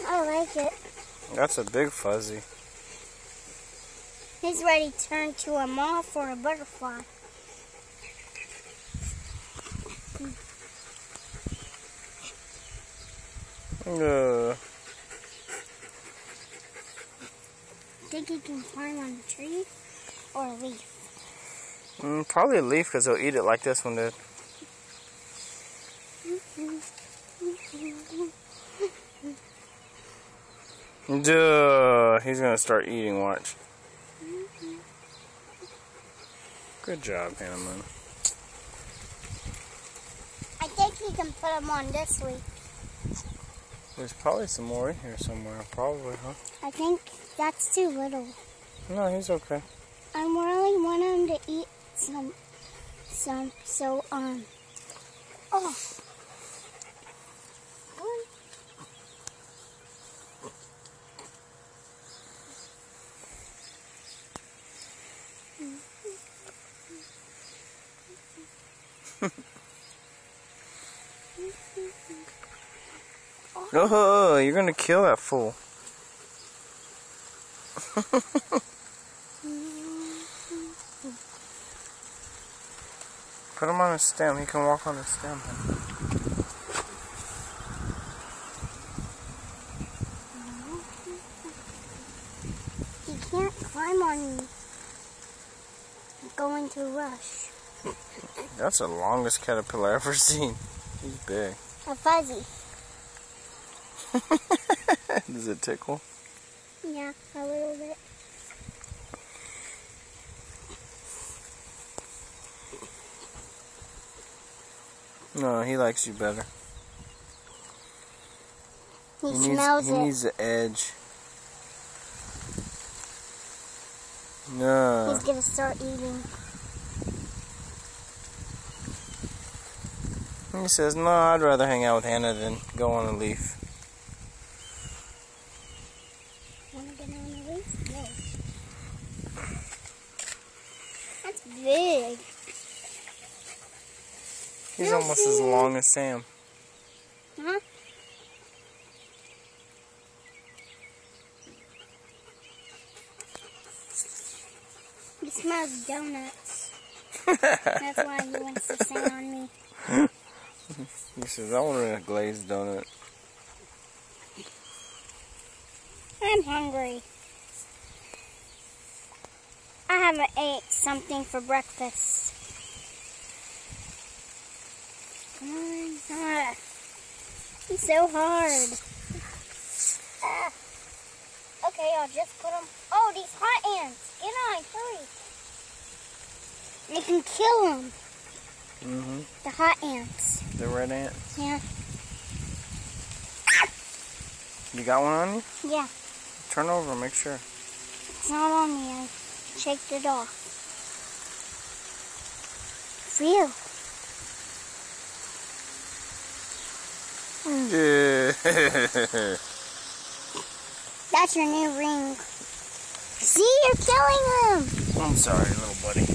I like it. That's a big fuzzy. He's ready to turn to a moth or a butterfly. Think he can climb on a tree or a leaf? Probably a leaf because he'll eat it like this one did. Duh, he's gonna start eating, watch. Good job, Hannah. I think he can put them on this leaf. There's probably some more in here somewhere, probably, huh? I think that's too little. No, he's okay. I really want him to eat some, so, oh. Oh, you're gonna kill that fool. Put him on a stem. He can walk on a stem. He can't climb on you. I'm going to rush. That's the longest caterpillar I've ever seen. He's big. A fuzzy. Does it tickle? Yeah, a little bit. No, he likes you better. He smells it. He needs the edge. No. He's gonna start eating. He says, no, I'd rather hang out with Hannah than go on a leaf. Wanna get on a leaf? No. That's big. He's almost as long as Sam. Huh? He smells donuts. That's why he wants to sit on me. He says, I want a glazed donut. I'm hungry. I haven't ate something for breakfast. Come on. It's so hard. Okay, I'll just put them. Oh, these hot ants. Get on, hurry. You can kill them. The hot ants. The red ants? Yeah. You got one on you? Yeah. Turn over, make sure. It's not on me. I shaked it off. Phew. That's your new ring. See, you're killing him. I'm sorry, little buddy.